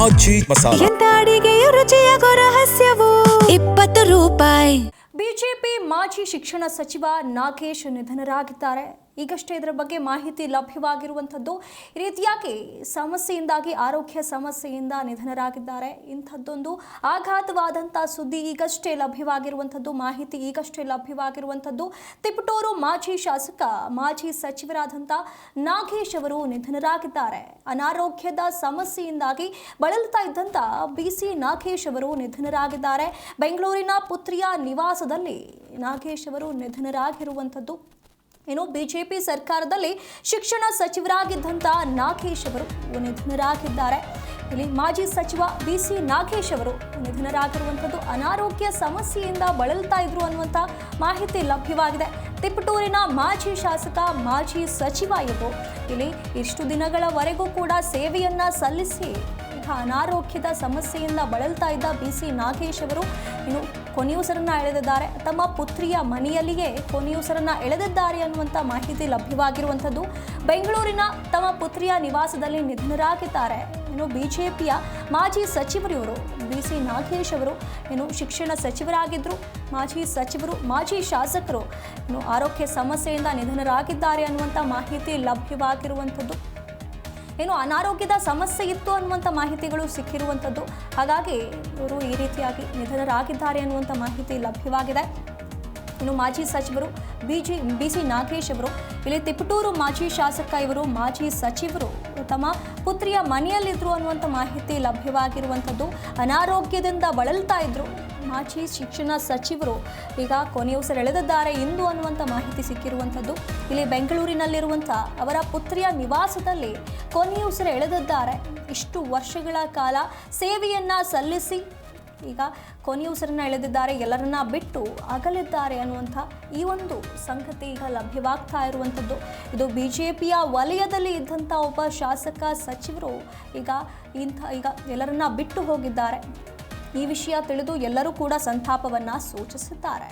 ಮಾಜಿ ಮಸಾಲ. ಎಂತ ಅಡಿಗೆಯ ರುಚಿಯಾಗೋ ರಹಸ್ಯವು 20 ರೂಪಾಯಿ. ಬಿಜೆಪಿ ಮಾಜಿ ಶಿಕ್ಷಣ ಸಚಿವ ನಾಗೇಶ್ ನಿಧನರಾಗಿದ್ದಾರೆ. ಈಗಷ್ಟೇ ಇದರ ಬಗ್ಗೆ ಮಾಹಿತಿ ಲಭ್ಯವಾಗಿರುವಂಥದ್ದು. ಈ ರೀತಿಯಾಗಿ ಸಮಸ್ಯೆಯಿಂದಾಗಿ ಆರೋಗ್ಯ ಸಮಸ್ಯೆಯಿಂದ ನಿಧನರಾಗಿದ್ದಾರೆ. ಇಂಥದ್ದೊಂದು ಆಘಾತವಾದಂಥ ಸುದ್ದಿ ಈಗಷ್ಟೇ ಲಭ್ಯವಾಗಿರುವಂಥದ್ದು, ಮಾಹಿತಿ ಈಗಷ್ಟೇ ಲಭ್ಯವಾಗಿರುವಂಥದ್ದು. ತಿಪಟೂರು ಮಾಜಿ ಶಾಸಕ ಮಾಜಿ ಸಚಿವರಾದಂಥ ನಾಗೇಶ್ ಅವರು ನಿಧನರಾಗಿದ್ದಾರೆ. ಅನಾರೋಗ್ಯದ ಸಮಸ್ಯೆಯಿಂದಾಗಿ ಬಳಲ್ತಾ ಇದ್ದಂಥ BC ನಾಗೇಶ್ ಅವರು ನಿಧನರಾಗಿದ್ದಾರೆ. ಬೆಂಗಳೂರಿನ ಪುತ್ರಿಯ ನಿವಾಸದಲ್ಲಿ ನಾಗೇಶ್ ಅವರು ನಿಧನರಾಗಿರುವಂಥದ್ದು. ಇನ್ನು ಬಿಜೆಪಿ ಸರ್ಕಾರದಲ್ಲಿ ಶಿಕ್ಷಣ ಸಚಿವರಾಗಿದ್ದಂಥ ನಾಗೇಶ್ ಅವರು ನಿಧನರಾಗಿದ್ದಾರೆ. ಇಲ್ಲಿ ಮಾಜಿ ಸಚಿವ BC ನಾಗೇಶ್ ಅವರು ನಿಧನರಾಗಿರುವಂಥದ್ದು. ಅನಾರೋಗ್ಯ ಸಮಸ್ಯೆಯಿಂದ ಬಳಲ್ತಾ ಇದ್ರು ಅನ್ನುವಂಥ ಮಾಹಿತಿ ಲಭ್ಯವಾಗಿದೆ. ತಿಪಟೂರಿನ ಮಾಜಿ ಶಾಸಕ ಮಾಜಿ ಸಚಿವ ಇವರು ಇಲ್ಲಿ ಇಷ್ಟು ದಿನಗಳವರೆಗೂ ಕೂಡ ಸೇವೆಯನ್ನ ಸಲ್ಲಿಸಿ ಈಗ ಅನಾರೋಗ್ಯದ ಸಮಸ್ಯೆಯಿಂದ ಬಳಲ್ತಾ ಇದ್ದ BC ನಾಗೇಶ್ ಅವರು ಇನ್ನು ಕೊನೆಯುಸಿರನ್ನ ಎಳೆದಿದ್ದಾರೆ. ತಮ್ಮ ಪುತ್ರಿಯ ಮನೆಯಲ್ಲಿಯೇ ಕೊನೆಯುಸಿರನ್ನ ಎಳೆದಿದ್ದಾರೆ ಅನ್ನುವಂಥ ಮಾಹಿತಿ ಲಭ್ಯವಾಗಿರುವಂಥದ್ದು. ಬೆಂಗಳೂರಿನ ತಮ್ಮ ಪುತ್ರಿಯ ನಿವಾಸದಲ್ಲಿ ನಿಧನರಾಗಿದ್ದಾರೆ. ಇನ್ನು ಬಿಜೆಪಿಯ ಮಾಜಿ ಸಚಿವರು ಇವರು BC ನಾಗೇಶ್ ಅವರು ಇನ್ನು ಶಿಕ್ಷಣ ಸಚಿವರಾಗಿದ್ದರು, ಮಾಜಿ ಸಚಿವರು, ಮಾಜಿ ಶಾಸಕರು ಇನ್ನು ಆರೋಗ್ಯ ಸಮಸ್ಯೆಯಿಂದ ನಿಧನರಾಗಿದ್ದಾರೆ ಅನ್ನುವಂಥ ಮಾಹಿತಿ ಲಭ್ಯವಾಗಿರುವಂಥದ್ದು. ಏನು ಅನಾರೋಗ್ಯದ ಸಮಸ್ಯೆ ಇತ್ತು ಅನ್ನುವಂಥ ಮಾಹಿತಿಗಳು ಸಿಕ್ಕಿರುವಂಥದ್ದು. ಹಾಗಾಗಿ ಇವರು ಈ ರೀತಿಯಾಗಿ ನಿಧನರಾಗಿದ್ದಾರೆ ಅನ್ನುವಂಥ ಮಾಹಿತಿ ಲಭ್ಯವಾಗಿದೆ. ಇನ್ನು ಮಾಜಿ ಸಚಿವರು BC ನಾಗೇಶ್ ಅವರು ಇಲ್ಲಿ ತಿಪಟೂರು ಮಾಜಿ ಶಾಸಕ ಇವರು ಮಾಜಿ ಸಚಿವರು ತಮ್ಮ ಪುತ್ರಿಯ ಮನೆಯಲ್ಲಿದ್ದರು ಅನ್ನುವಂಥ ಮಾಹಿತಿ ಲಭ್ಯವಾಗಿರುವಂಥದ್ದು. ಅನಾರೋಗ್ಯದಿಂದ ಬಳಲ್ತಾ ಇದ್ರು ಮಾಜಿ ಶಿಕ್ಷಣ ಸಚಿವರು ಈಗ ಕೊನೆಯುಸಿರೆಳೆದಿದ್ದಾರೆ ಇಂದು ಅನ್ನುವಂಥ ಮಾಹಿತಿ ಸಿಕ್ಕಿರುವಂಥದ್ದು. ಇಲ್ಲಿ ಬೆಂಗಳೂರಿನಲ್ಲಿರುವಂಥ ಅವರ ಪುತ್ರಿಯ ನಿವಾಸದಲ್ಲಿ ಕೊನೆಯುಸಿರೆಳೆದಿದ್ದಾರೆ. ಇಷ್ಟು ವರ್ಷಗಳ ಕಾಲ ಸೇವೆಯನ್ನ ಸಲ್ಲಿಸಿ ಈಗ ಕೊನೆಯುಸಿರನ್ನ ಎಳೆದಿದ್ದಾರೆ, ಎಲ್ಲರನ್ನ ಬಿಟ್ಟು ಅಗಲಿದ್ದಾರೆ ಅನ್ನುವಂಥ ಈ ಒಂದು ಸಂಗತಿ ಈಗ ಲಭ್ಯವಾಗ್ತಾ ಇರುವಂಥದ್ದು. ಇದು ಬಿಜೆಪಿಯ ವಲಯದಲ್ಲಿ ಇದ್ದಂಥ ಒಬ್ಬ ಶಾಸಕ ಸಚಿವರು ಈಗ ಎಲ್ಲರನ್ನ ಬಿಟ್ಟು ಹೋಗಿದ್ದಾರೆ. ಈ ವಿಷಯ ತಿಳಿದು ಎಲ್ಲರೂ ಕೂಡ ಸಂತಾಪವನ್ನು ಸೂಚಿಸಿದ್ದಾರೆ.